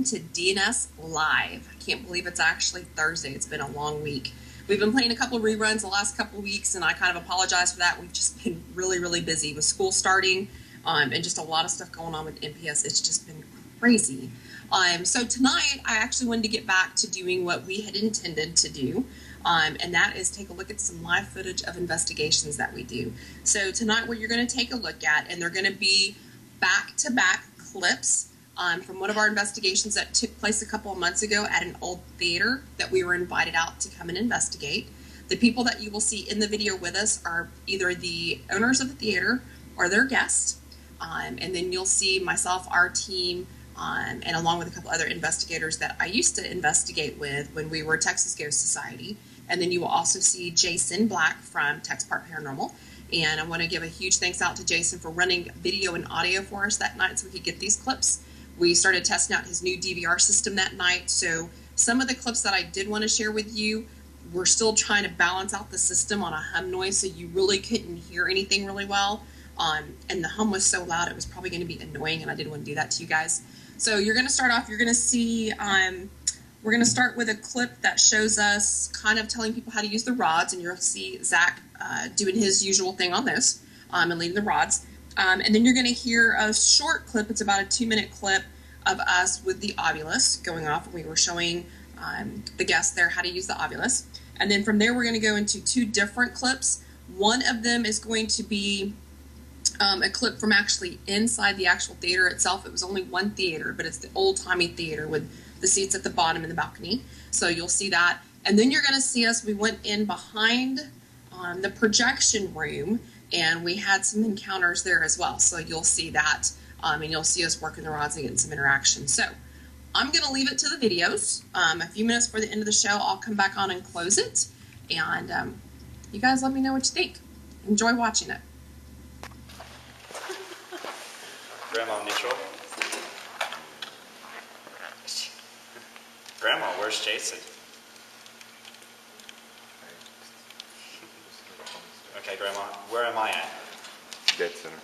welcome to DNS Live. I can't believe it's actually Thursday. It's been a long week. We've been playing a couple of reruns the last couple of weeks, and I kind of apologize for that. We've just been really, really busy with school starting and just a lot of stuff going on with NPS. It's just been crazy. So tonight, I actually wanted to get back to doing what we had intended to do, and that is take a look at some live footage of investigations that we do. So tonight, what you're going to take a look at, and they're going to be back-to-back clips from one of our investigations that took place a couple of months ago at an old theater that we were invited out to come and investigate. The people that you will see in the video with us are either the owners of the theater or their guests. And then you'll see myself, our team, and along with a couple other investigators that I used to investigate with when we were Texas Ghost Society. And then you will also see Jason Black from Tex Park Paranormal. And I want to give a huge thanks out to Jason for running video and audio for us that night so we could get these clips. We started testing out his new DVR system that night. So some of the clips that I did want to share with you, we're still trying to balance out the system on a hum noise so you really couldn't hear anything really well. And the hum was so loud it was probably going to be annoying, and I didn't want to do that to you guys. So you're going to start off, you're going to see, we're going to start with a clip that shows us kind of telling people how to use the rods, and you'll see Zach doing his usual thing on this and leading the rods. And then you're going to hear a short clip. It's about a 2-minute clip of us with the Ovilus going off. And we were showing the guests there how to use the Ovilus. And then from there, we're going to go into 2 different clips. One of them is going to be a clip from actually inside the actual theater itself. It was only one theater, but it's the old-timey theater with the seats at the bottom and the balcony. So you'll see that. And then you're going to see us, we went in behind the projection room, and we had some encounters there as well. So you'll see that, and you'll see us working the rods and getting some interaction. So I'm going to leave it to the videos. A few minutes before the end of the show, I'll come back on and close it. And you guys let me know what you think. Enjoy watching it. Grandma neutral. Grandma, where's Jason? Okay, Grandma, where am I at? Dead center.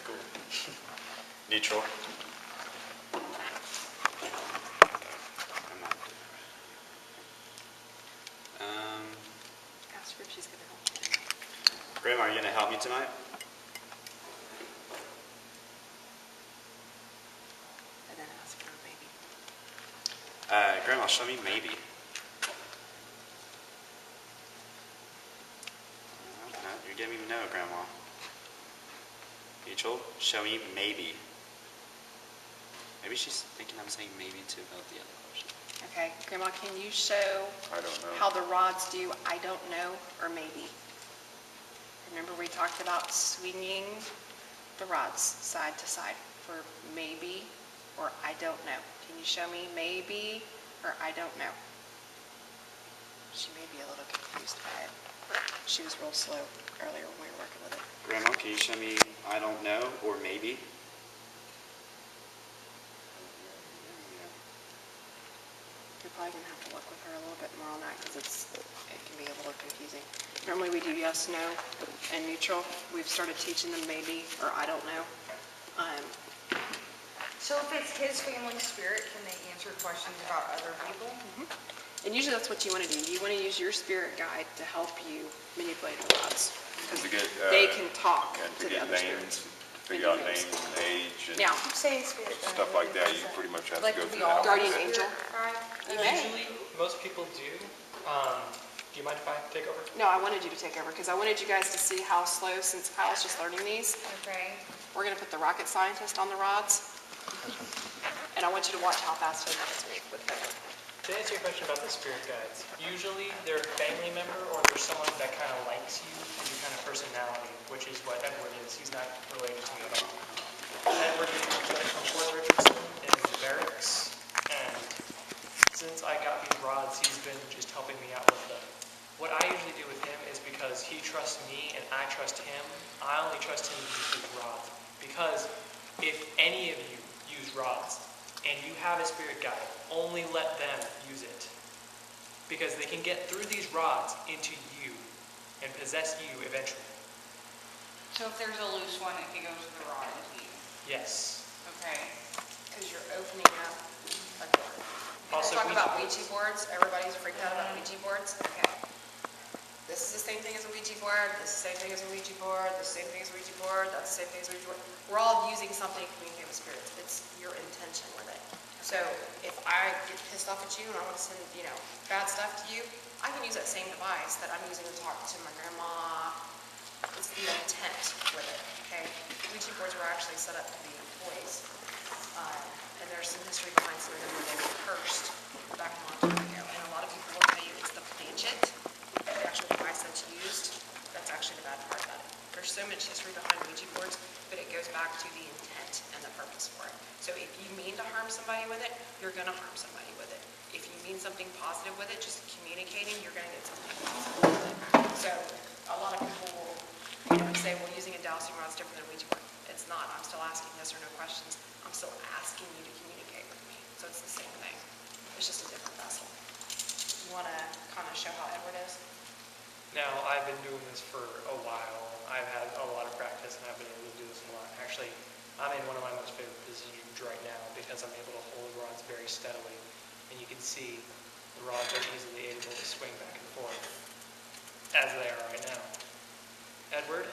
Cool. Neutral. Ask her if she's going to help you. Grandma, are you going to help me tonight? And then ask for maybe. Grandma, show me maybe. No, you're giving me no, Grandma. Neutral, show me maybe. Maybe she's thinking I'm saying maybe too about the other question. Okay, Grandma, can you show I don't know. how the rods do I don't know or maybe? Remember we talked about swinging the rods side to side for maybe or I don't know. Can you show me maybe or I don't know? She may be a little confused by it. She was real slow earlier when we were working with it. Grandma, can you show me I don't know or maybe? You're probably going to have to work with her a little bit more on that because it can be a little confusing. Normally we do yes, no, and neutral. We've started teaching them maybe or I don't know. So if it's his family spirit, can they answer questions about other people? Mm-hmm. And usually that's what you want to do. You want to use your spirit guide to help you manipulate the rods. Because they can talk And to to the get other names, spirit. figure out names and age and Now, Keep saying spirit guide. stuff like that. You pretty much have to Like go we through all that. Guardian have a angel? spirit guide? you may. Usually, most people do. Do you mind if I take over? No, I wanted you to take over because I wanted you guys to see how slow, since Kyle's just learning these, Okay. we're going to put the rocket scientist on the rods. And I want you to watch how fast he does it with them. To answer your question about the spirit guides, usually they're a family member or they're someone that kind of likes you and your kind of personality, which is what Edward is. He's not related to me at all. Edward is from Fort Richardson in the barracks, and since I got these rods, he's been just helping me out with them. What I usually do with him is because he trusts me and I trust him, I only trust him to use these rods. Because if any of you use rods and you have a spirit guide, only let them use it. Because they can get through these rods into you and possess you eventually. So if there's a loose one, it can go to the rod and you. Yes. Okay, because you're opening up a door. Also, Talk about Ouija Ouija boards, everybody's freaked out about Ouija boards, okay. This is the same thing as a Ouija board, this is the same thing as a Ouija board, this is the same thing as a Ouija board, that's the same thing as a Ouija board. We're all using something to communicate with spirits, it's your intention with it. So if I get pissed off at you and I want to send, bad stuff to you, I can use that same device that I'm using to talk to my grandma. It's the intent with it, okay? Ouija boards were actually set up to be toys. And there's some history behind some of them where they were cursed back a long time ago. And a lot of people will tell you it's the planchet, the actual device that's used, that's actually the bad part about it. There's so much history behind Ouija boards, but it goes back to the intent and the purpose for it. So if you mean to harm somebody with it, you're going to harm somebody with it. If you mean something positive with it, just communicating, you're going to get something positive with it. So a lot of people will say, well, using a dowsing rod is different than a Ouija board. It's not. I'm still asking yes or no questions. I'm still asking you to communicate with me. So it's the same thing. It's just a different vessel. You want to kind of show how Edward is? Now, I've been doing this for a while. I've had a lot of practice, and I've been able to do this a lot. Actually, I'm in one of my most favorite positions right now because I'm able to hold the rods very steadily. And you can see the rods are easily able to swing back and forth, as they are right now. Edward,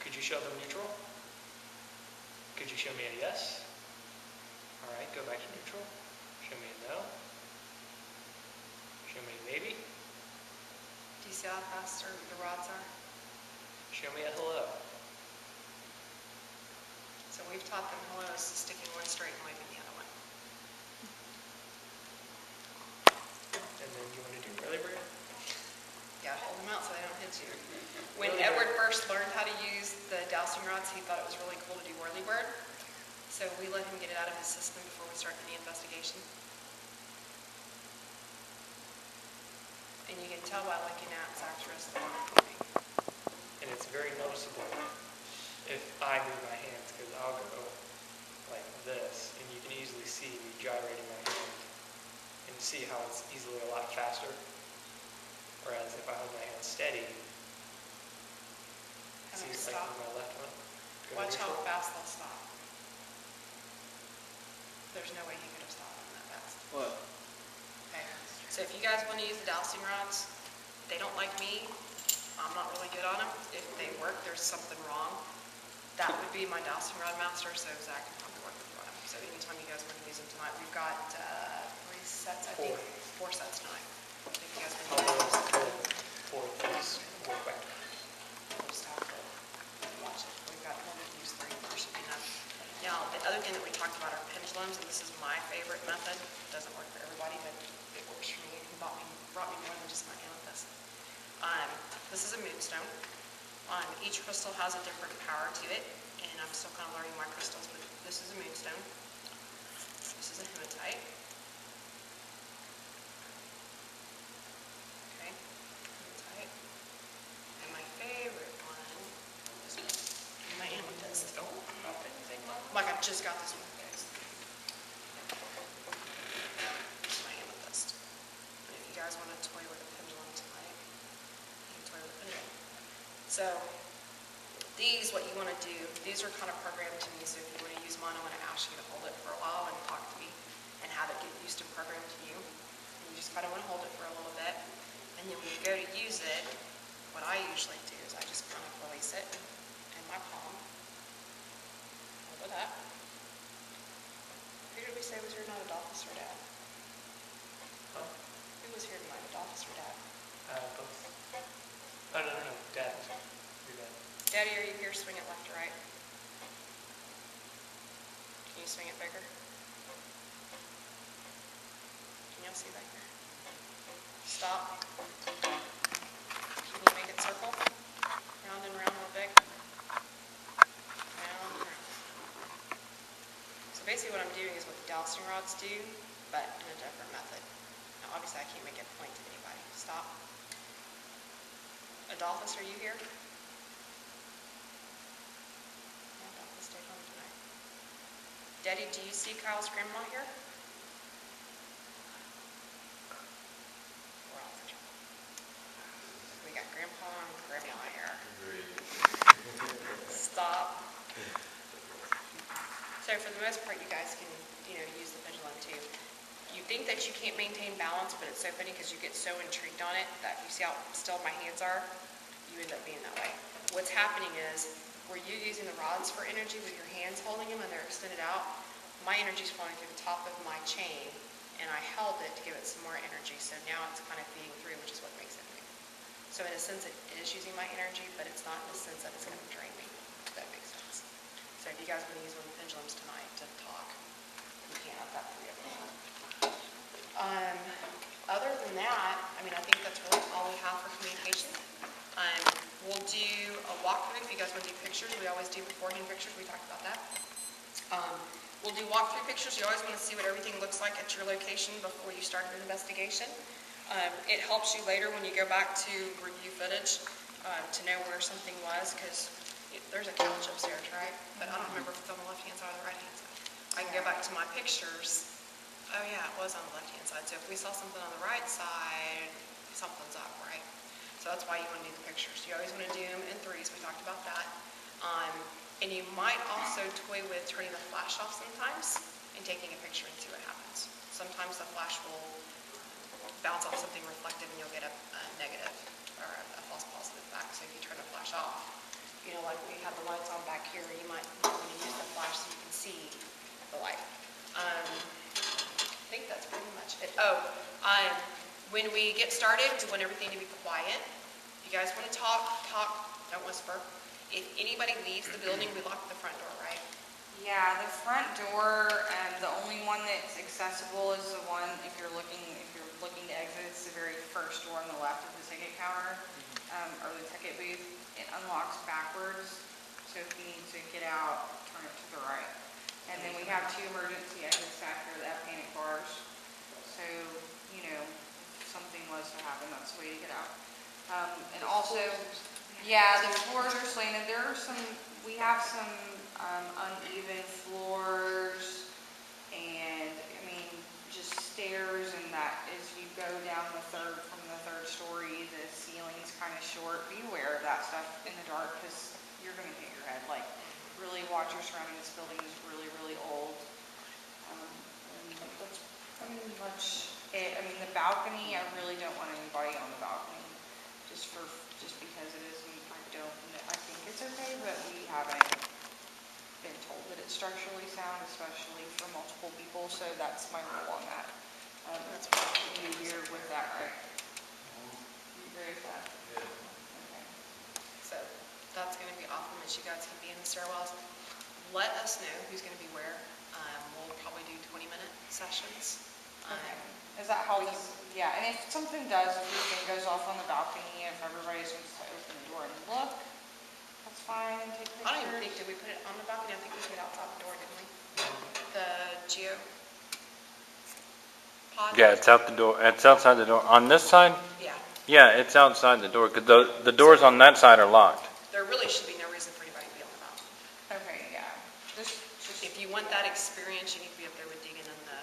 could you show them neutral? Could you show me a yes? All right, go back to neutral. Show me a no. Show me a maybe. Do you see how fast the rods are? Show me a hello. So we've taught them hello is sticking one straight and waving the other one. And then you want to do whirly bird? Yeah, hold them out so they don't hit you. When Edward first learned how to use the dowsing rods, he thought it was really cool to do whirly bird. So we let him get it out of his system before we start any investigation. And you can tell by looking at Zach's wrist that I'm moving. And it's very noticeable if I move my hands, because I'll go like this, and you can easily see me gyrating my hand, and see how it's easily a lot faster. Whereas if I hold my hand steady, Have see them like stop. my left one. Go Watch how neutral. fast they'll stop. There's no way he could have stopped them that fast. What? Okay, so if you guys want to use the dowsing rods, they don't like me. I'm not really good on them. If they work, there's something wrong. That would be my dowsing rod master, so Zach can probably work with you on them. So anytime you guys want to use them tonight, we've got 3 sets, I think. 4 sets tonight. If you guys want to use them. For this work back. We'll just have to watch it. We've got one to use 3. There should be enough. Now, the other thing that we talked about are pendulums, and this is my favorite method. It doesn't work for everybody, but it works for me. He brought me more than just my amethyst. This is a moonstone. Each crystal has a different power to it, and I'm still kind of learning my crystals, but this is a moonstone. This is a hematite. Okay, hematite. And my favorite one is my amethyst. Oh, drop anything, Mom? Like I just got this one, guys. This is my amethyst. And if you guys want to toy with a pendulum tonight, you can toy with a pendulum. So these, what you want to do, these are kind of programmed to me, so if you want to use mine, I'm going to ask you to hold it for a while and talk to me and have it get used to program to you. And you just kind of want to hold it for a little bit. And then when you go to use it, what I usually do is I just kind of release it in my palm. Hold it up. Who did we say was here tonight, Adolphus or Dad? Huh? Who was here tonight, Adolphus or Dad? Both. Oh, no, Dad. You're dad. Daddy, are you here? Swing it left or right? Can you swing it bigger? Can y'all see back there? Stop. Can you make it circle? Round and round real big. Round and round. So basically what I'm doing is what the dowsing rods do, but in a different method. Now obviously I can't make it point to anybody. Stop. Adolphus, are you here? No, Adolphus stayed home tonight. Daddy, do you see Kyle's grandma here? We're all in trouble. We got grandpa and grandma here. Stop. most part, you guys can, use the pendulum too. You think that you can't maintain balance, but it's so funny because you get so intrigued on it that you see how still my hands are, you end up being that way. What's happening is, where you're using the rods for energy with your hands holding them and they're extended out, my energy's flowing through the top of my chain, and I held it to give it some more energy, so now it's kind of feeding through, which is what makes it move. So in a sense, it is using my energy, but it's not in the sense that it's going to drain me, if that makes sense. So if you guys want to use one of the pendulums tonight to talk, you can. I've got 3 of them. Other than that, I think that's really all we have for communication. We'll do a walkthrough if you guys want to do pictures. We always do beforehand pictures. We talked about that. We'll do walkthrough pictures. You always want to see what everything looks like at your location before you start your investigation. It helps you later when you go back to review footage to know where something was, because there's a couch upstairs, right? But I don't remember if it's on the left-hand side or the right-hand side. I can go back to my pictures. Oh yeah, it was on the left-hand side. So if we saw something on the right side, something's up, right? So that's why you want to do the pictures. You always want to do them in 3s. We talked about that. And you might also toy with turning the flash off sometimes and taking a picture and see what happens. Sometimes the flash will bounce off something reflective and you'll get a negative or a false positive back. So if you turn the flash off, like we have the lights on back here, you might want to use the flash so you can see the light. I think that's pretty much it. When we get started, we want everything to be quiet. If you guys want to talk, don't whisper. If anybody leaves the building, we lock the front door, right? Yeah, the front door, the only one that's accessible is the one, if you're looking to exit, it's the very first door on the left of the ticket counter, or the ticket booth. It unlocks backwards, so if you need to get out, turn it to the right. And then we have 2 emergency exits after the panic bars. So, if something was to happen, that's the way to get out. And also, yeah, the floors are slanted. We have some uneven floors, and just stairs, and that as you go down from the third story, the ceiling's kind of short. Be aware of that stuff in the dark, because you're going to hit your head. Like, really watch your surroundings. This building is really, really old. And that's pretty much it. The balcony, I really don't want anybody on the balcony, just because it is. I think it's okay, but we haven't been told that it's structurally sound, especially for multiple people. So that's my rule on that. That's what you hear with that, right? You agree with that? Yeah. Okay. So that's going to be off limits. You guys can be in the stairwells. Let us know who's going to be where. We'll probably do 20-minute sessions. Okay. Is that how this? Yeah. And if something goes off on the balcony, if everybody's going to open the door and look, that's fine. Take pictures. I don't even think, did we put it on the balcony? I think we put it outside the door, didn't we? The geo pod? Yeah, it's out the door. It's outside the door. On this side? Yeah. Yeah, it's outside the door, because the doors on that side are locked. There really should be no reason for anybody to be on the balcony. Okay, yeah. If you want that experience, you need to be up there with Deegan and the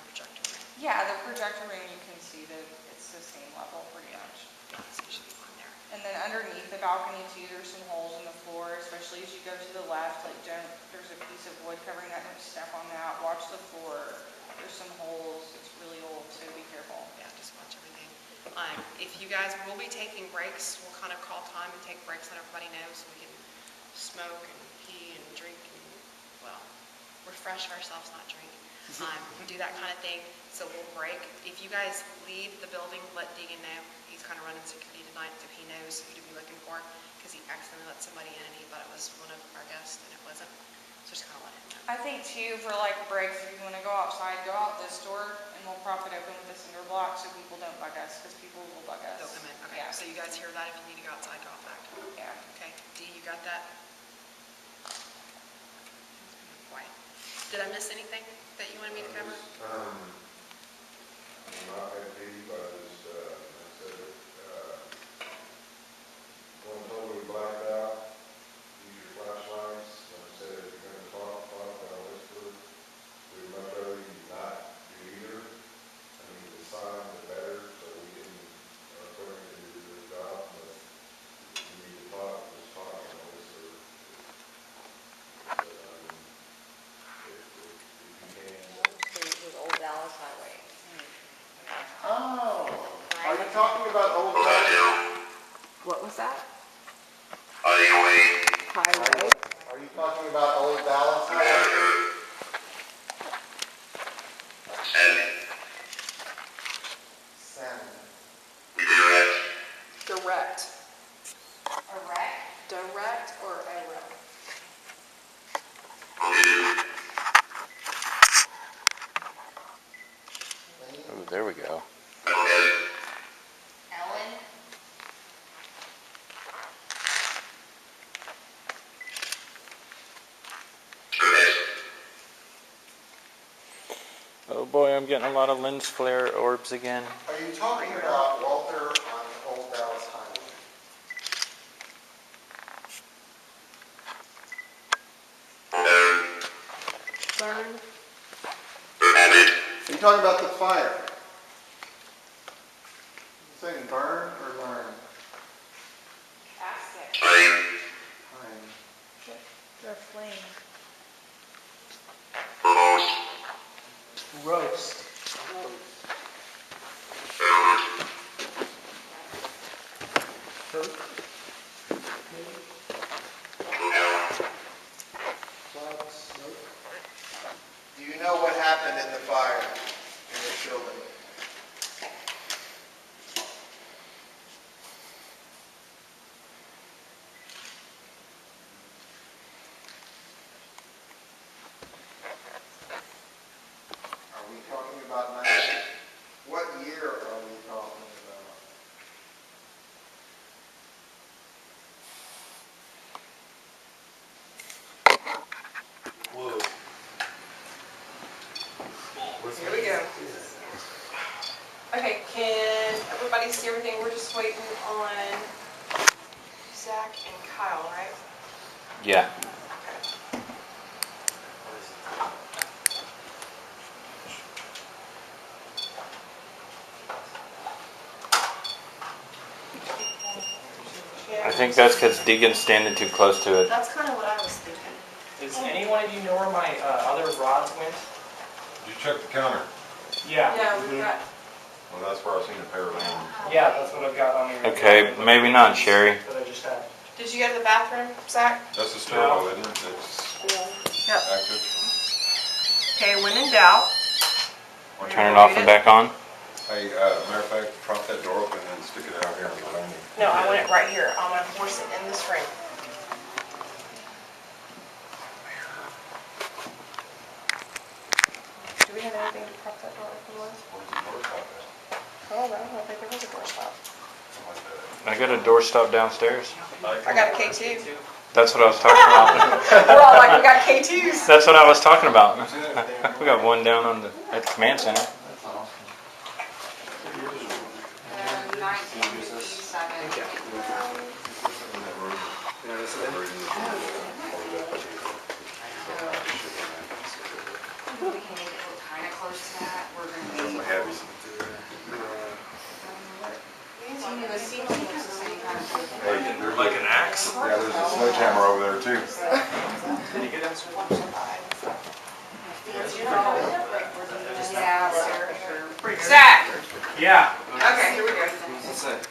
projector room. Yeah, the projector room, you can see that it's the same level pretty much. Yeah, so you should be fine there. And then underneath the balcony too, there's some holes in the floor, especially as you go to the left. There's a piece of wood covering that. Don't step on that. Watch the floor. There's some holes. It's really old, so be careful. Yeah, just watch everything. If you guys will be taking breaks, we'll kind of call time and take breaks, let everybody know, so we can smoke and pee and drink and, well, refresh ourselves, not drink. We do that kind of thing, so we'll break. If you guys leave the building, let Deegan know. He's kind of running security tonight, so he knows who to be looking for, because he accidentally let somebody in and he thought it was one of our guests, and it wasn't. So just kind of let him know. I think too, for like breaks, if you want to go outside, go out this door, and we'll prop it open with the cinder block so people don't bug us, because people will bug us. They'll come in. Okay. Yeah. So you guys hear that? If you need to go outside, go outside. Yeah. Okay. D, you got that? Quiet. Did I miss anything that you wanted me to cover? My pet peeve, I said it, going totally blacked out, use your flashlights. When I said if you're going to talk, don't whisper. We'd much rather you not do either. The sign, the better, so we can, our clerk can do their job, but if you need to talk, just talk, don't whisper. But, if talking about Old Dallas? What was that? Highway. Highway. Are you talking about Old Dallas Highway? Salmon. Direct. Direct or erect? Oh, there we go. Ellen? Oh boy, I'm getting a lot of lens flare orbs again. Are you talking about Walter on Old Dallas Highway? Burn. Are you talking about the fire? You saying burn or learn? Casket. Fine. The flame. Roast. Do you know what happened in the fire in this building? Are we talking about 19? What year are we talking about? Whoa. Here we go. Okay, can everybody see everything? We're just waiting on Zach and Kyle, right? Yeah. I think that's because Deegan's standing too close to it. That's kind of what I was thinking. Does any one of you know where my other rods went? Did you check the counter? Yeah. Yeah, we've got, Well, that's where I've seen a pair of them. Yeah, that's what I've got on here. Okay, maybe not, Sheri. That I just had. did you go to the bathroom, Zach? That's the stairwell, isn't it? It's Yep. active. Okay, when in doubt. Turn it off and back on. Hey, matter of fact, prop that door open and stick it out here on the landing. No, I want it right here. I'm gonna force it in this ring. Do we have anything to prop that door open with? Where's the door stop at? Oh, I don't think there was a door stop. Something like that. I got a doorstop downstairs. I got a K2. That's what I was talking about. We're all like, we got K2s. That's what I was talking about. We got one down at the command center. 1957. We can make it look kind of close to that. We're going to be. Heavy. The ceiling looks the same kind of thing. Hey, there's like an axe? Yeah, there's a sledgehammer over there too. Yeah, sure. Zach. Yeah. Okay, here we go. What's that?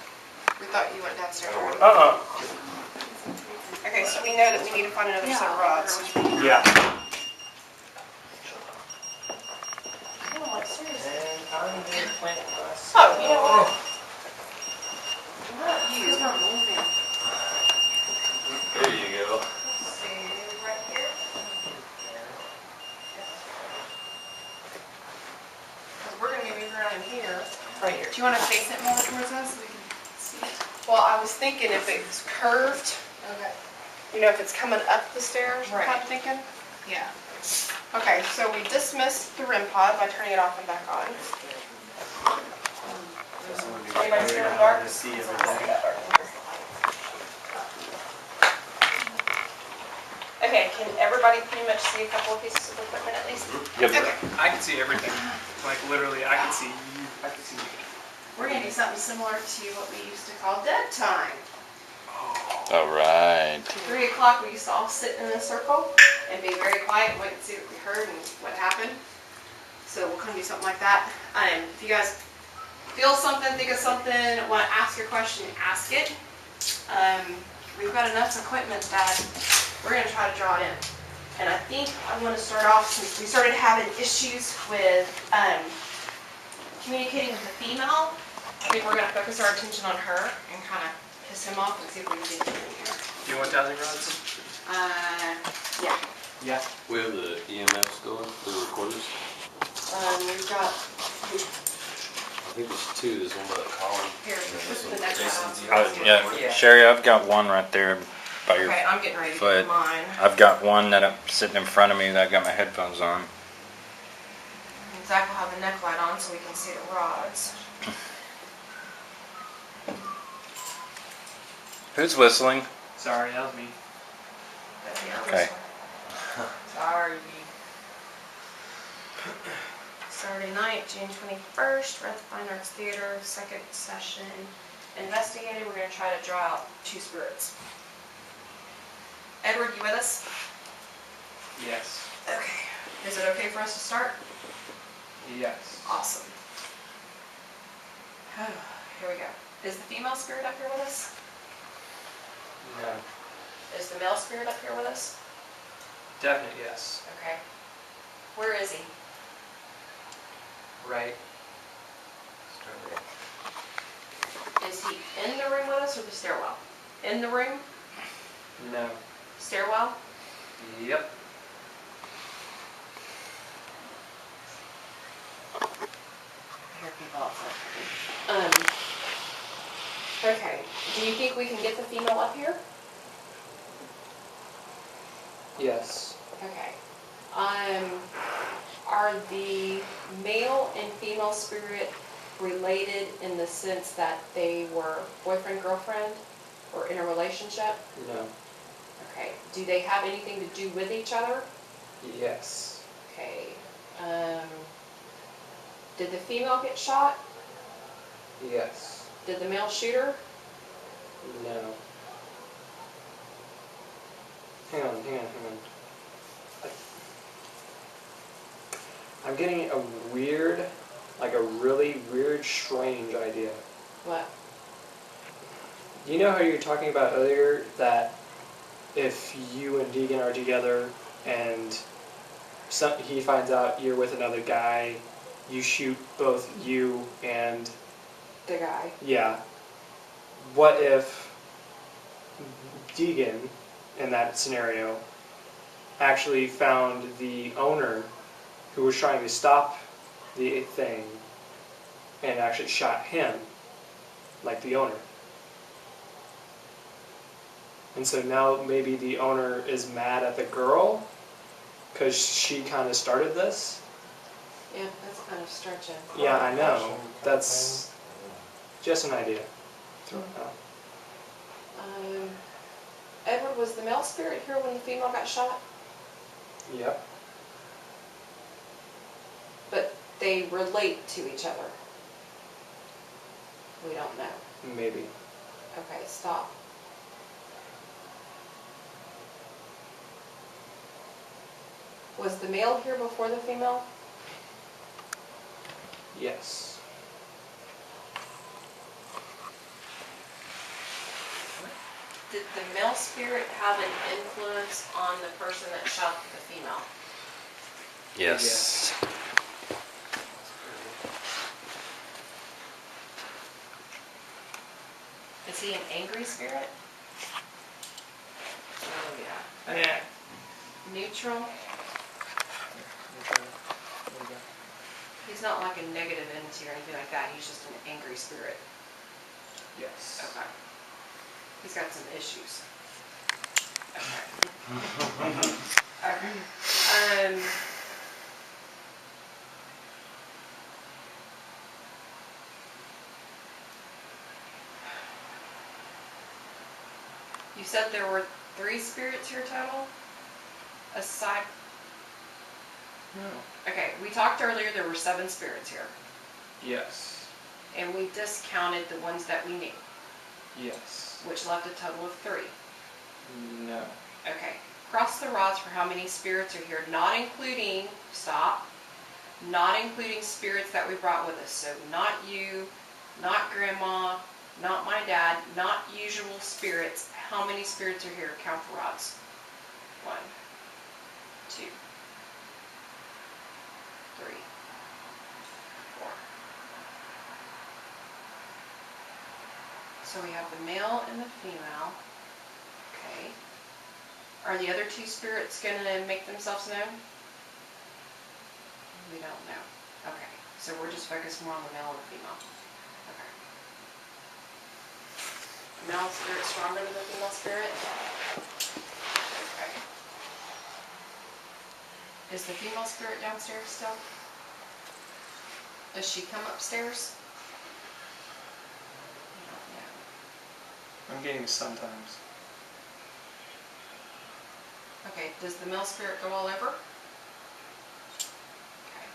We thought you went downstairs. Okay, so we know that we need to find another set of rods. Yeah. Oh, seriously. And I'm going to plant us. Oh, you know what? Not you. There you go. Let's see, right here. 'Cause we're gonna be moving around in here, right here. Do you want to face it more towards us so we can see it? Well, I was thinking if it's curved, Okay. you know, if it's coming up the stairs, Right. I'm thinking. Yeah. Okay, so we dismissed the REM pod by turning it off and back on. Anybody see in the dark? See everything. Okay, can everybody pretty much see a couple of pieces of equipment at least? Yep. Okay. I can see everything. Like literally, I can see you. I can see you. We're gonna do something similar to what we used to call dead time. All right. 3 o'clock, we used to all sit in a circle and be very quiet and wait and see what we heard and what happened. So we'll kind of do something like that. If you guys feel something, think of something, want to ask your question, ask it. We've got enough equipment that we're going to try to draw it in. And I think I want to start off, since we started having issues with communicating with the female, I think we're going to focus our attention on her and kind of piss him off and see if we can do anything here. Do you want dowsing rods? Yeah. Yeah. We have the EMFs going for the recorders. We've got, I think there's two. There's one by the column. here, and then this is this the one. next Jason's one. the Yeah, other one. Yeah. Sheri, I've got one right there by your Okay, I'm getting ready to foot. get mine. I've got one that I'm sitting in front of me that I've got my headphones on. Zach will have the neck light on so we can see the rods. Who's whistling? Sorry, that was me. But here, Okay. Sorry. Saturday night, June 21st, Red Fine Arts Theater, second session. Investigating, we're going to try to draw out two spirits. Edward, you with us? Yes. Okay. Is it okay for us to start? Yes. Awesome. Here we go. Is the female spirit up here with us? No. Is the male spirit up here with us? Definite yes. Okay. Where is he? Right. Is he in the room with us or the stairwell? In the room? No. Stairwell? Yep. I hear people outside. Okay. Do you think we can get the female up here? Yes. Okay. Are the male and female spirit related in the sense that they were boyfriend, girlfriend, or in a relationship? No. Okay. Do they have anything to do with each other? Yes. Okay. Did the female get shot? Yes. Did the male shoot her? No. Hang on. I'm getting a weird, like a really weird, strange idea. What? You know how you were talking about earlier that if you and Deegan are together and he finds out you're with another guy, you shoot both you and... The guy. Yeah. What if Deegan, in that scenario, actually found the owner who was trying to stop the thing and actually shot him, like the owner? And so now maybe the owner is mad at the girl because she kind of started this? Yeah, that's kind of stretching. Yeah, I know. That's just an idea. Throw it out. Edward, was the male spirit here when the female got shot? Yep. But they relate to each other. We don't know. Maybe. Okay, stop. Was the male here before the female? Yes. Did the male spirit have an influence on the person that shot the female? Yes. Is he an angry spirit? Oh, yeah. Yeah. Neutral? He's not like a negative entity or anything like that, he's just an angry spirit. Yes. Okay. He's got some issues. Okay. Okay. You said there were 3 spirits here total? Aside, No. okay, we talked earlier, there were 7 spirits here. Yes. And we discounted the ones that we knew, Yes. which left a total of 3. No. Okay, cross the rods for how many spirits are here, not including, stop, not including spirits that we brought with us. So not you, not grandma, not my dad, not usual spirits. How many spirits are here? Count the rods. 1, 2, 3, 4. So we have the male and the female. Okay. Are the other 2 spirits going to make themselves known? We don't know. Okay. So we're just focused more on the male and the female. Okay. Male spirit stronger than the female spirit? Okay. Is the female spirit downstairs still? Does she come upstairs? I don't know. I'm getting sometimes. Okay, does the male spirit go all over? Okay.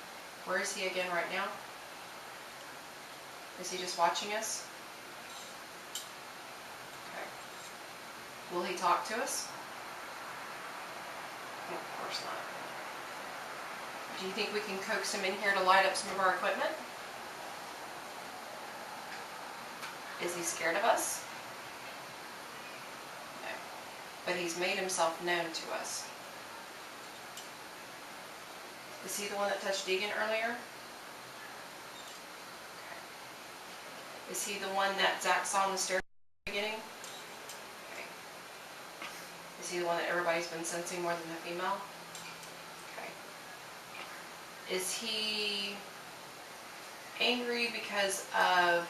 Where is he again right now? Is he just watching us? Okay. Will he talk to us? Of course not. Do you think we can coax him in here to light up some of our equipment? Is he scared of us? No. But he's made himself known to us. Is he the one that touched Deegan earlier? Okay. Is he the one that Zach saw on the stairs at the beginning? Okay. Is he the one that everybody's been sensing more than the female? Okay. Is he angry because of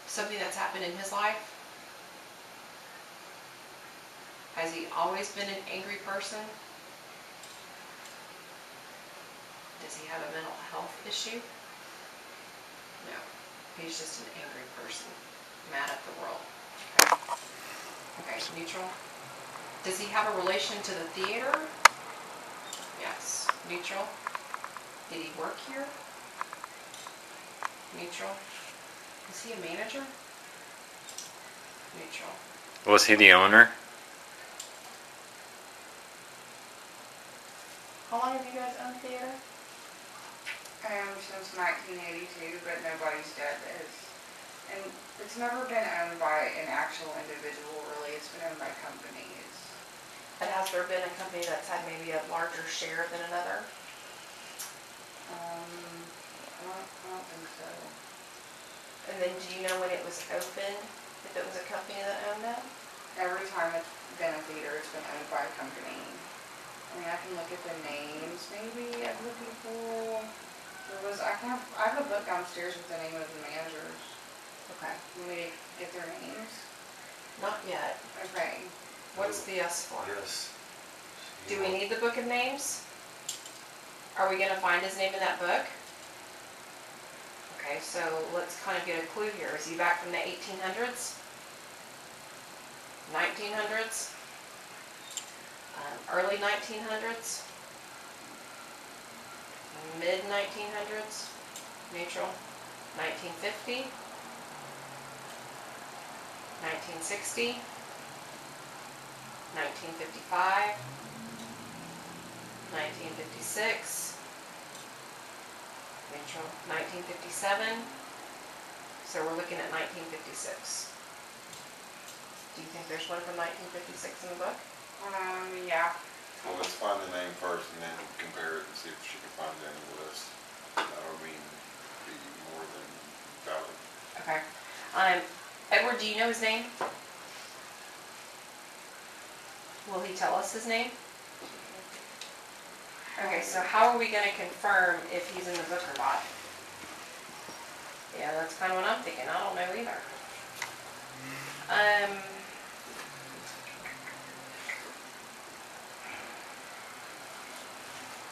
something that's happened in his life? Has he always been an angry person? Does he have a mental health issue? No. He's just an angry person, mad at the world. Okay. Okay, neutral. Does he have a relation to the theater? Yes. Neutral. Did he work here? Neutral. Is he a manager? Neutral. Was he the owner? How long have you guys owned theater? Since 1982, but nobody's dead. And it's never been owned by an actual individual, really. It's been owned by companies. And has there been a company that's had maybe a larger share than another? I don't think so. And then do you know when it was opened, if it was a company that owned it? Every time it's been a theater, it's been owned by a company. I mean, I can look at the names, maybe, of the people. I have a book downstairs with the name of the managers. Okay. You want me to get their names? Not yet. Okay. What's the S for? Yes. Do we need the book of names? Are we gonna find his name in that book? Okay, so let's kind of get a clue here. Is he back from the 1800s? 1900s? Early 1900s? Mid 1900s? Neutral? 1950? 1960? 1955? 1956? Neutral? 1957? So we're looking at 1956. Do you think there's one from 1956 in the book? Yeah. Well, let's find the name first and then compare it and see if she can find it in the list. That would mean be more than valid. Okay. Edward, do you know his name? Will he tell us his name? Okay, so how are we going to confirm if he's in the book or not? Yeah, that's kind of what I'm thinking. I don't know either.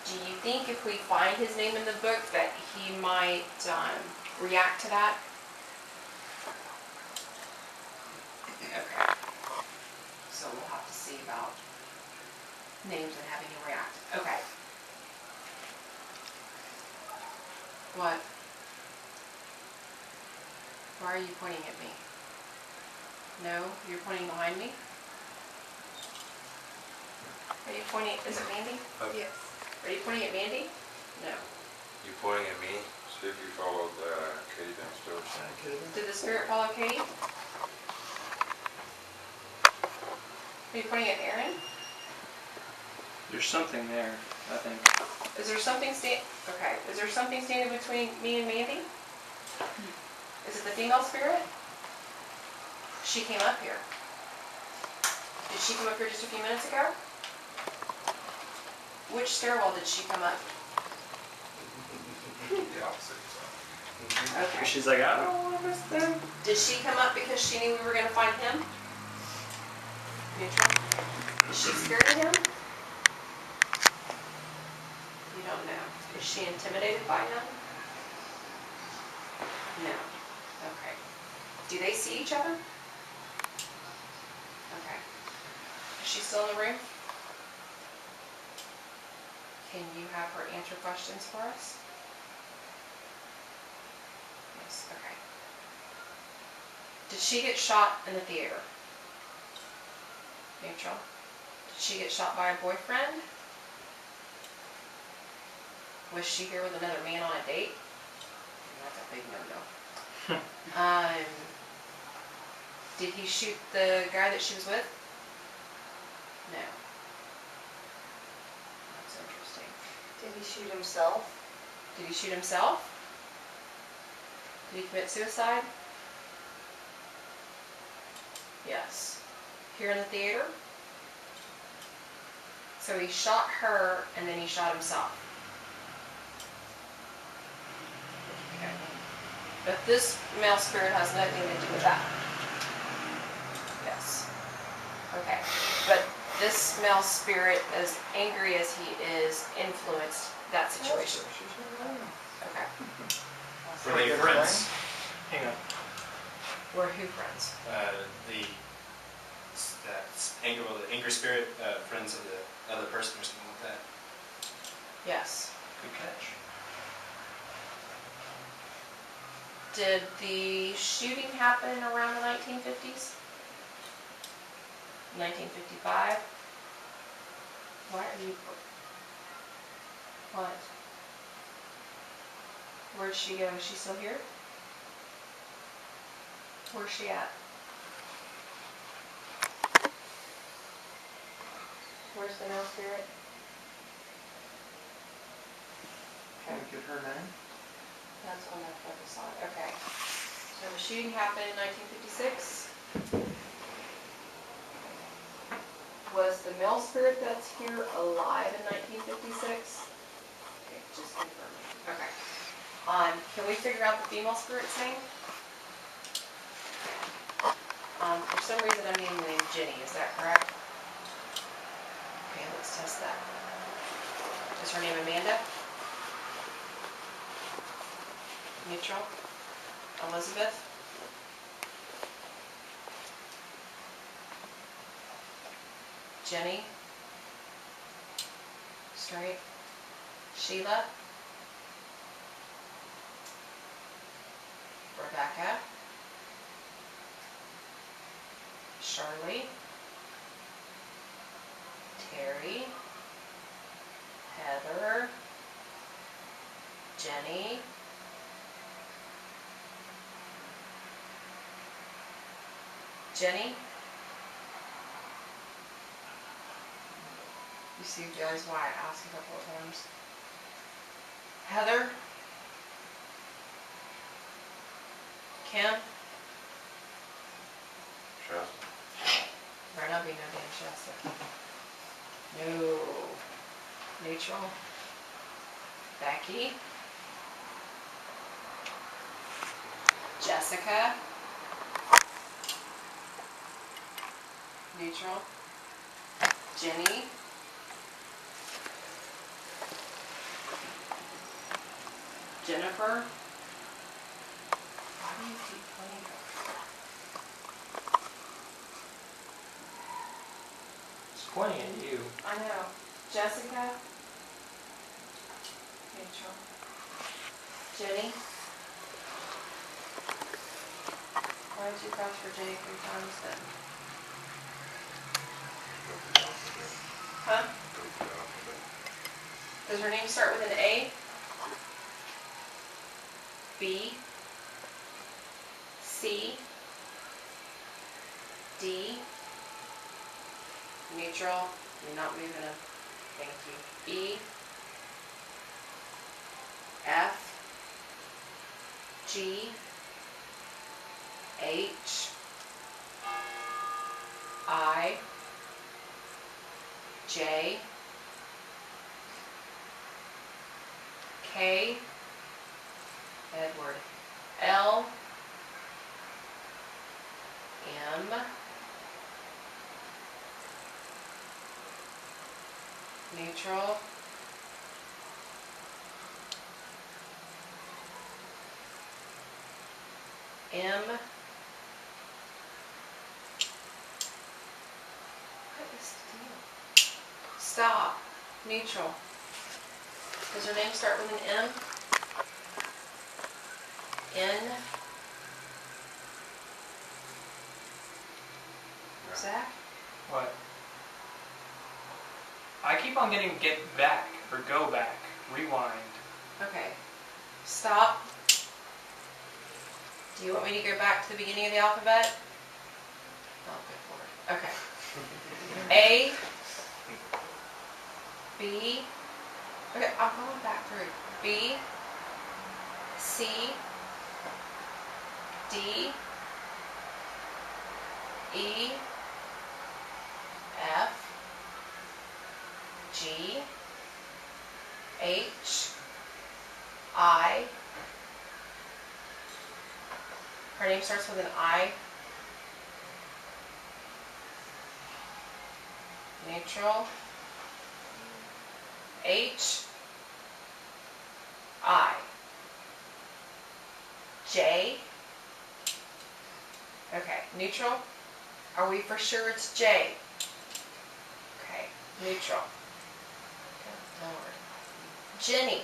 Do you think if we find his name in the book that he might react to that? Okay. So we'll have to see about names and having him react. Okay. What? Why are you pointing at me? No? You're pointing behind me? Are you pointing, is it Mandy? Yes. Are you pointing at Mandy? No. You pointing at me? See if you followed Katie downstairs. Did the spirit follow Katie? Are you pointing at Aaron? There's something there, I think. Is there something okay, is there something standing between me and Mandy? Is it the female spirit? She came up here. Did she come up here just a few minutes ago? Which stairwell did she come up? The opposite side. Okay. She's like, I don't want to miss them. Did she come up because she knew we were going to find him? Neutral. Is she scared of him? You don't know. Is she intimidated by him? No. Okay. Do they see each other? Okay. Is she still in the room? Can you have her answer questions for us? Yes, okay. Did she get shot in the theater? Neutral. Did she get shot by a boyfriend? Was she here with another man on a date? That's a big no-no. Did he shoot the guy that she was with? No. That's interesting. Did he shoot himself? Did he shoot himself? Did he commit suicide? Yes. Here in the theater? So he shot her and then he shot himself. Okay. But this male spirit has nothing to do with that. Yes. Okay. But this male spirit, as angry as he is, influenced that situation. Okay. Were they friends? Hang on. We're who friends? The anger spirit, friends of the other person or something like that. Yes. Good catch. Did the shooting happen around the 1950s? 1955? Why are you... What? Where'd she go? Is she still here? Where's she at? Where's the male spirit? Can we get her name? That's on that other side. Okay. So the shooting happened in 1956. Was the male spirit that's here alive in 1956? Okay, just confirming. Okay. Can we figure out the female spirit's name? For some reason I'm naming the name Jenny. Is that correct? Okay, let's test that. Is her name Amanda? Neutral. Elizabeth. Jenny. Straight. Sheila. Rebecca. Charlie. Terry. Heather. Jenny. Jenny? You see guys why I asked a couple of times. Heather? Kim? Shasta? Better not be no damn Shasta. No. Neutral? Becky? Jessica? Neutral? Jenny? Jennifer? Why do you keep pointing her? She's pointing at you. I know. Jessica? Neutral? Jenny? Why did you crouch for Jenny 3 times then? Huh? Does her name start with an A? B? C, D, neutral, you're not moving them, thank you, E, F, G, H, I, J, K, Edward, L, M, neutral, M, what is the deal? Stop, neutral. Does your name start with an M? N, Zach? What? I keep on getting get back, or go back, rewind. Okay. Stop. Do you want me to go back to the beginning of the alphabet? Oh, good Lord. Okay. A, B, okay, I'm going back through. B, C, D, E, F, G, H, I. Her name starts with an I. Neutral. H, I. J. Okay, neutral. Are we for sure it's J? Okay, neutral. Good Lord. Jenny.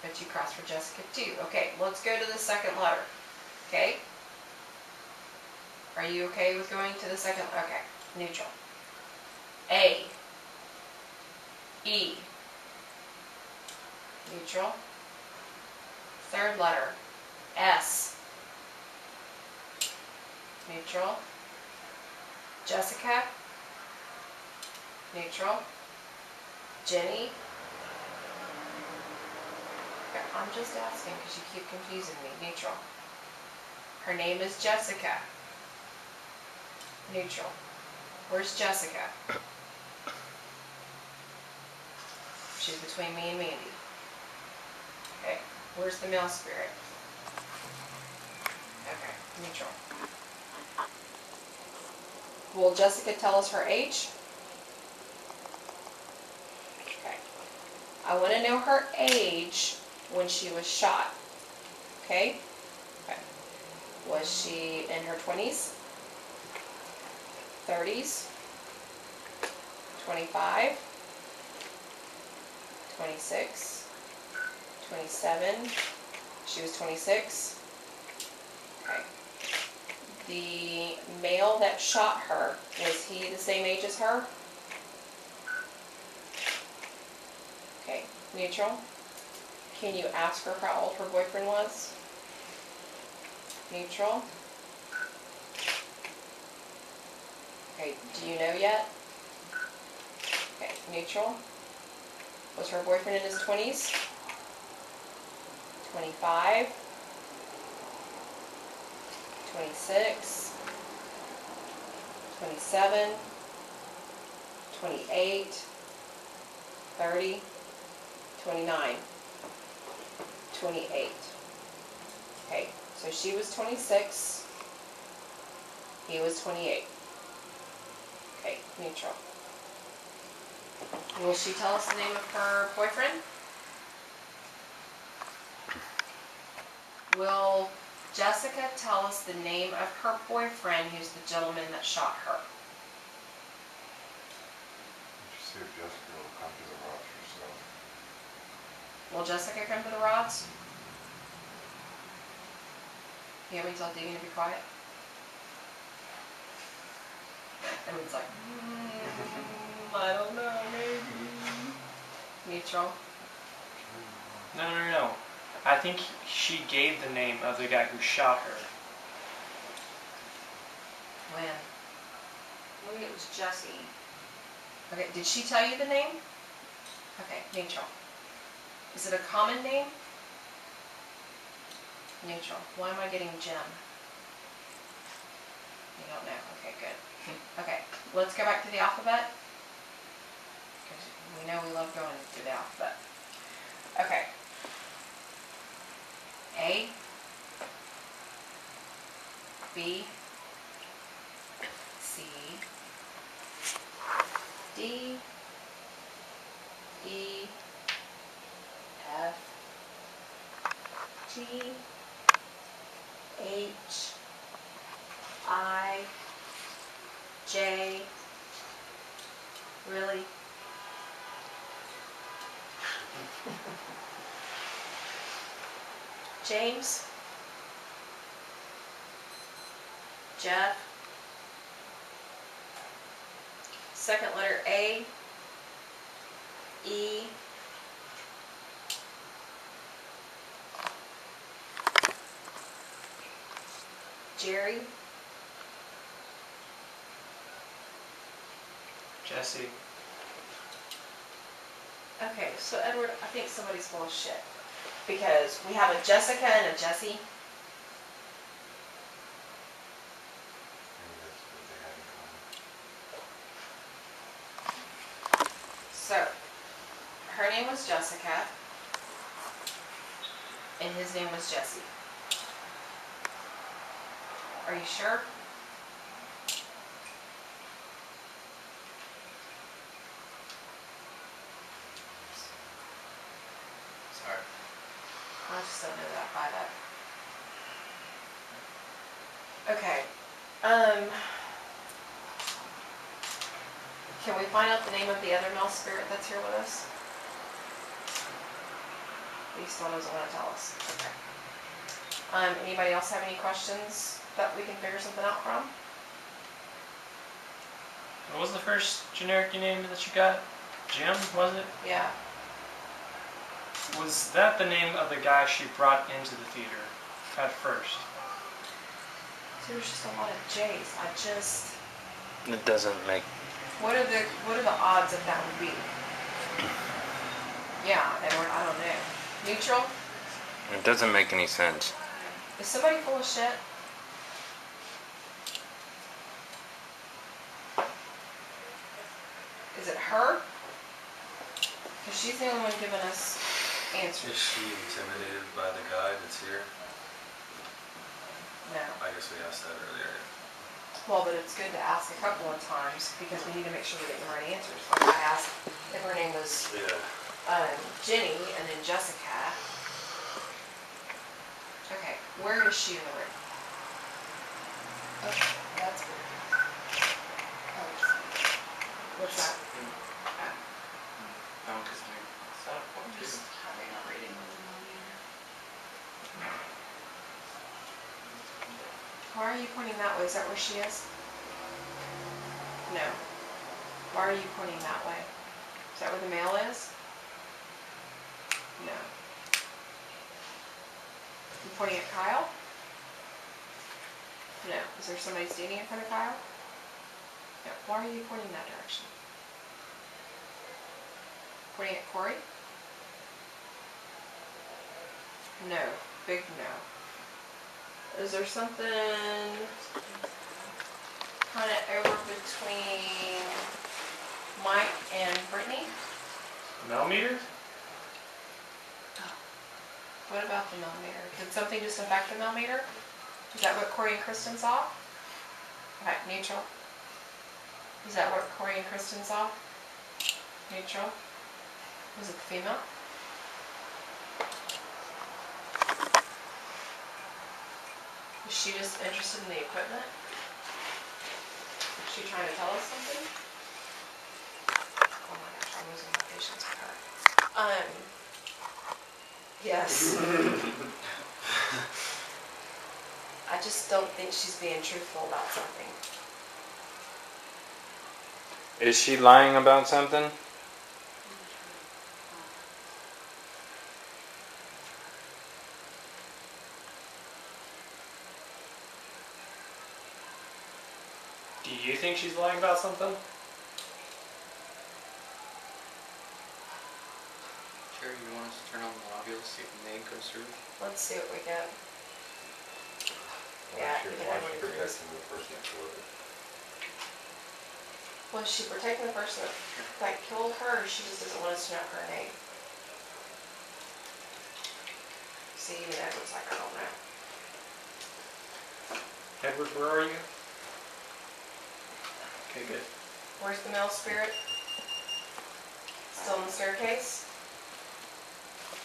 But you crossed for Jessica too. Okay, let's go to the second letter. Okay? Are you okay with going to the second? Okay, neutral. A. E. Neutral. Third letter. S. Neutral. Jessica. Neutral. Jenny. Okay, I'm just asking because you keep confusing me. Neutral. Her name is Jessica. Neutral. Where's Jessica? She's between me and Mandy. Okay, where's the male spirit? Okay, neutral. Will Jessica tell us her age? Okay. I want to know her age when she was shot. Okay? Okay. Was she in her 20s? 30s? 25? 26? 27? She was 26? Okay. The male that shot her, was he the same age as her? Okay, neutral. Can you ask her how old her boyfriend was? Neutral. Okay, do you know yet? Okay, neutral. Was her boyfriend in his 20s? 25? 26? 27? 28? 30? 29? 28. Okay, so she was 26. He was 28. Okay, neutral. Will she tell us the name of her boyfriend? Will Jessica tell us the name of her boyfriend, who's the gentleman that shot her? See if Jessica will come to the rods herself. Will Jessica come to the rods? You want me to tell Deegan to be quiet? Everyone's like, I don't know, maybe. Neutral. No. I think she gave the name of the guy who shot her. When? Maybe it was Jesse. Okay, did she tell you the name? Okay, neutral. Is it a common name? Neutral. Why am I getting Jim? You don't know. Okay, good. Okay, let's go back to the alphabet. Because we know we love going through the alphabet. Okay. A. B. C. D. E. F. G. H. I. J. Really? James. Jeff. Second letter A. E. Jerry. Jesse. Okay, so Edward, I think somebody's full of shit. Because we have a Jessica and a Jesse. Maybe that's what they had in common. So, her name was Jessica, and his name was Jesse. Are you sure? Sorry. I just don't know that by that. Okay. Can we find out the name of the other male spirit that's here with us? He still doesn't want to tell us. Okay. Anybody else have any questions that we can figure something out from? What was the first generic name that you got? Jim, was it? Yeah. Was that the name of the guy she brought into the theater at first? So there's just a lot of J's. It doesn't make. What are the odds that that would be? Yeah, Edward, I don't know. Neutral? It doesn't make any sense. Is somebody full of shit? Is it her? Because she's the only one giving us Is answers. she intimidated by the guy that's here? No. I guess we asked that earlier. Well, but it's good to ask a couple of times because we need to make sure we get the right answers. Like I asked if her name was Yeah. Jenny and then Jessica. Okay, where is she in the room? Okay, that's good. Oh, what's that? Just having a reading. Why are you pointing that way? Is that where she is? No. Why are you pointing that way? Is that where the male is? No. You pointing at Kyle? No. Is there somebody standing in front of Kyle? No. Why are you pointing that direction? Pointing at Corey? No. Big no. Is there something kind of over between Mike and Brittany? Millimeter? What about the millimeter? Did something just affect the millimeter? Is that what Corey and Kristen saw? Okay, neutral. Is that what Corey and Kristen saw? Neutral. Was it the female? Is she just interested in the equipment? Is she trying to tell us something? Oh my gosh, I'm losing my patience with her. Yes. I just don't think she's being truthful about something. Is she lying about something? Do you think she's lying about something? Sheri, you want us to turn on the audio, see if the name goes through? Let's see what we get. Why Yeah, is she even Edward agrees. protecting the person that killed her? Was she protecting the person that killed her, or she just doesn't want us to know her name? See, even Edward's like, I don't know. Edward, where are you? Okay, good. Where's the male spirit? Still in the staircase?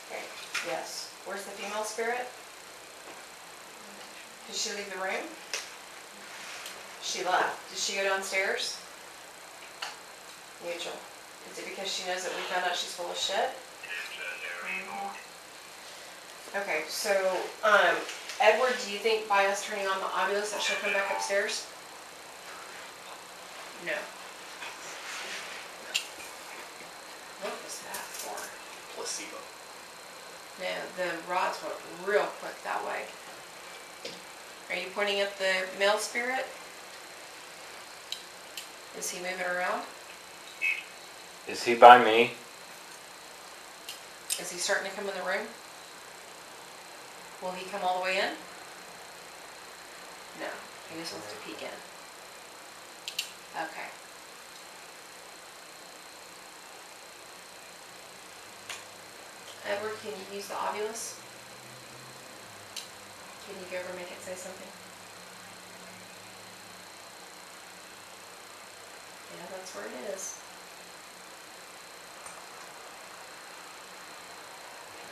Okay, yes. Where's the female spirit? Did she leave the room? She left. Did she go downstairs? Neutral. Is it because she knows that we found out she's full of shit? Okay, so, Edward, do you think by us turning on the audios that she'll come back upstairs? No. What was that for? Placebo. No, the rods went real quick that way. Are you pointing at the male spirit? Is he moving around? Is he by me? Is he starting to come in the room? Will he come all the way in? No, he just wants to peek in. Okay. Edward, can you use the Ovilus? Can you go over and make it say something? Yeah, that's where it is.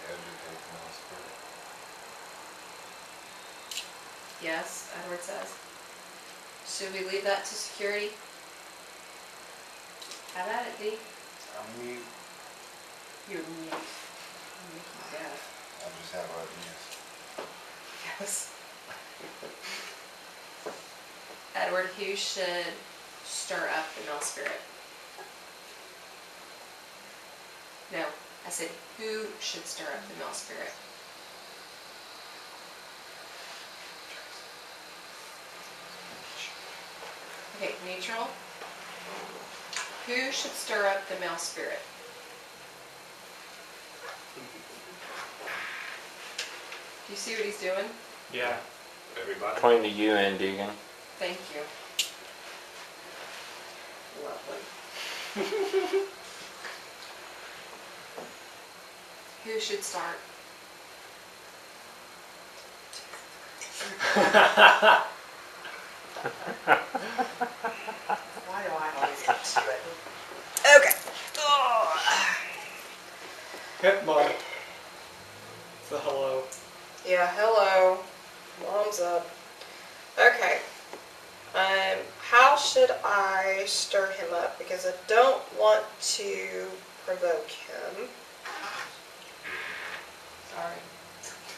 Agitate the male spirit. Yes, Edward says. Should we leave that to security? Have at it, D. I'm mute. You're mute. I'm making you deaf. I just have ideas. Yes. Edward, who should stir up the male spirit? No, I said who should stir up the male spirit? Okay, neutral. Who should stir up the male spirit? Do you see what he's doing? Yeah. Everybody? Pointing to you and Deegan. Thank you. Lovely. Who should start? Why do I always get to it? Okay. Yep, Mom. So hello. Yeah, hello. Mom's up. Okay. How should I stir him up? Because I don't want to provoke him. Sorry.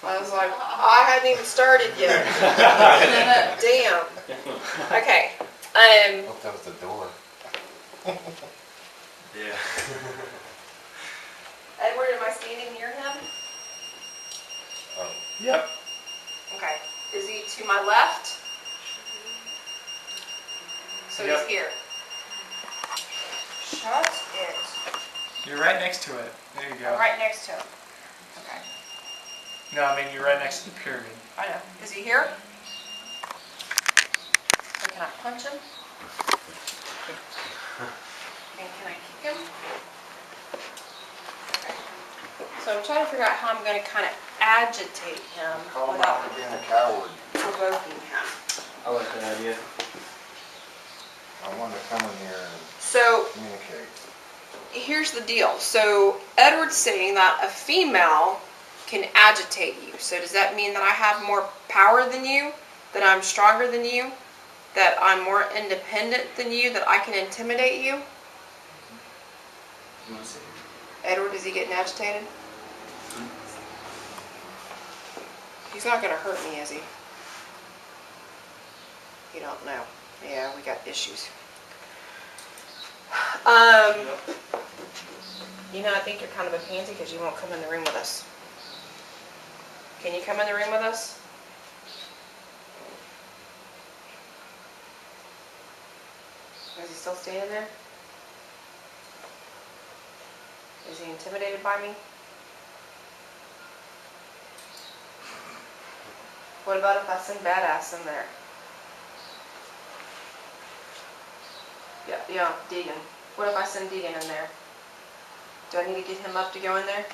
I was like, I hadn't even started yet. Damn. Okay. Hope that was the door. Yeah. Edward, am I standing near him? Oh, Yep. Okay. Is he to my left? So Yep. he's here. Shut it. You're right next to it. There you go. I'm right next to him. Okay. No, I mean you're right next to the pyramid. I know. Is he here? So can I punch him? And can I kick him? Okay. So I'm trying to figure out how I'm going to kind of agitate him call him without out for being a coward. provoking him. I like that idea. I wanted to come in here and So communicate. here's the deal. So Edward's saying that a female can agitate you. So does that mean that I have more power than you? That I'm stronger than you? That I'm more independent than you? That I can intimidate you? You want to say? Edward, is he getting agitated? He's not going to hurt me, is he? You don't know. Yeah, we got issues. You know, I think you're kind of a pansy because you won't come in the room with us. Can you come in the room with us? Is he still standing there? Is he intimidated by me? What about if I send Badass in there? Yeah, Deegan. What if I send Deegan in there? Do I need to get him up to go in there?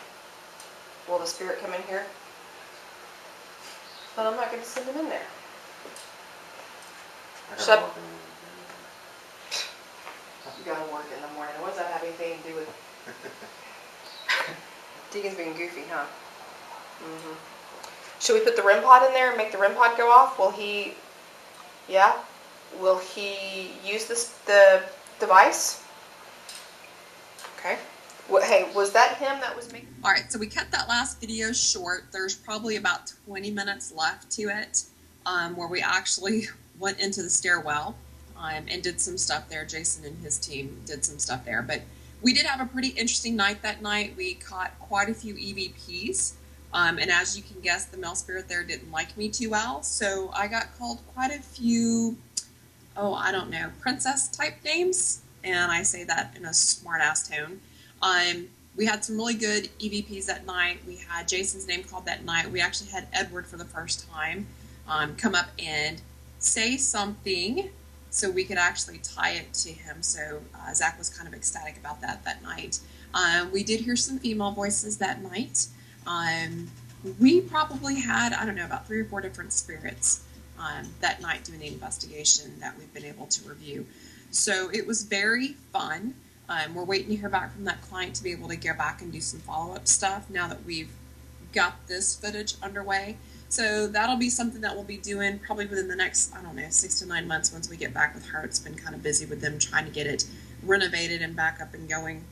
Will the spirit come in here? But I'm not going to send him in there. Shut up. You gotta work in the morning. What does that have anything to do with... Deegan's being goofy, huh? Mm-hmm. Should we put the REM pod in there and make the REM pod go off? Will he... Yeah? Will he use the device? Okay. Hey, was that him that was making... All right, so we cut that last video short. There's probably about 20 minutes left to it, where we actually went into the stairwell and did some stuff there. Jason and his team did some stuff there. But we did have a pretty interesting night that night. We caught quite a few EVPs. And as you can guess, the male spirit there didn't like me too well. So I got called quite a few, I don't know, princess type names. And I say that in a smart ass tone. We had some really good EVPs that night. We had Jason's name called that night. We actually had Edward for the first time come up and say something so we could actually tie it to him. So Zach was kind of ecstatic about that night. We did hear some female voices that night. We probably had, I don't know, about 3 or 4 different spirits that night doing the investigation that we've been able to review. So it was very fun. We're waiting to hear back from that client to be able to go back and do some follow-up stuff now that we've got this footage underway. So that'll be something that we'll be doing probably within the next, 6 to 9 months once we get back with her. It's been kind of busy with them trying to get it renovated and back up and going.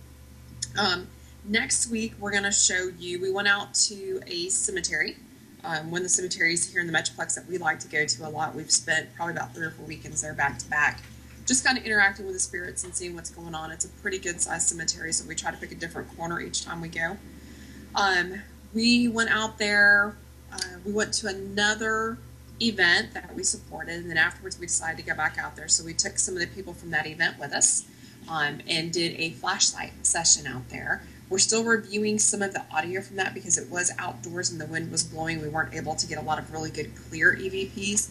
Next week, we're going to show you, we went out to a cemetery. One of the cemeteries here in the Metroplex that we like to go to a lot. We've spent probably about 3 or 4 weekends there back to back, just kind of interacting with the spirits and seeing what's going on. It's a pretty good sized cemetery, so we try to pick a different corner each time we go. We went out there, we went to another event that we supported, and then afterwards we decided to go back out there. So we took some of the people from that event with us and did a flashlight session out there. We're still reviewing some of the audio from that because it was outdoors and the wind was blowing. We weren't able to get a lot of really good clear EVPs,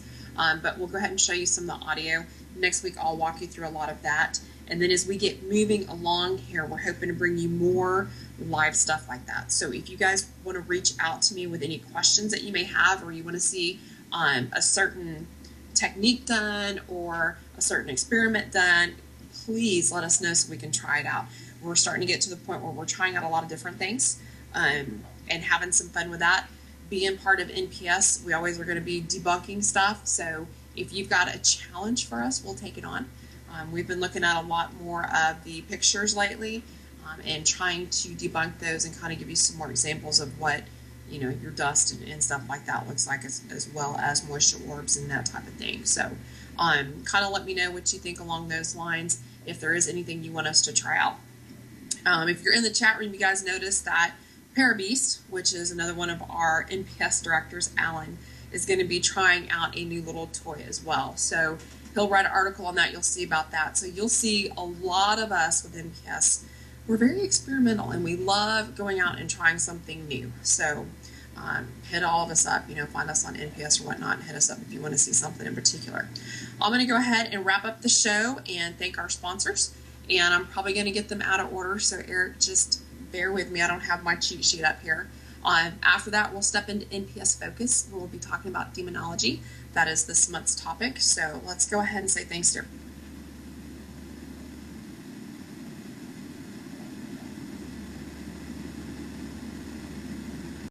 but we'll go ahead and show you some of the audio. Next week I'll walk you through a lot of that. And then as we get moving along here, we're hoping to bring you more live stuff like that. So if you guys want to reach out to me with any questions that you may have, or you want to see a certain technique done or a certain experiment done, please let us know so we can try it out. We're starting to get to the point where we're trying out a lot of different things and having some fun with that. Being part of NPS, we always are going to be debunking stuff. So if you've got a challenge for us, we'll take it on. We've been looking at a lot more of the pictures lately and trying to debunk those and kind of give you some more examples of what, your dust and stuff like that looks like, as well as moisture orbs and that type of thing. So kind of let me know what you think along those lines, if there is anything you want us to try out. If you're in the chat room, you guys notice that ParaBeast, which is another one of our NPS directors, Alan, is going to be trying out a new little toy as well. So he'll write an article on that. You'll see about that. So you'll see a lot of us with NPS. We're very experimental and we love going out and trying something new. So hit all of us up, find us on NPS or whatnot, and hit us up if you want to see something in particular. I'm going to go ahead and wrap up the show and thank our sponsors. And I'm probably going to get them out of order. So Eric, just bear with me. I don't have my cheat sheet up here. After that, we'll step into NPS Focus. We'll be talking about demonology. That is this month's topic. So let's go ahead and say thanks to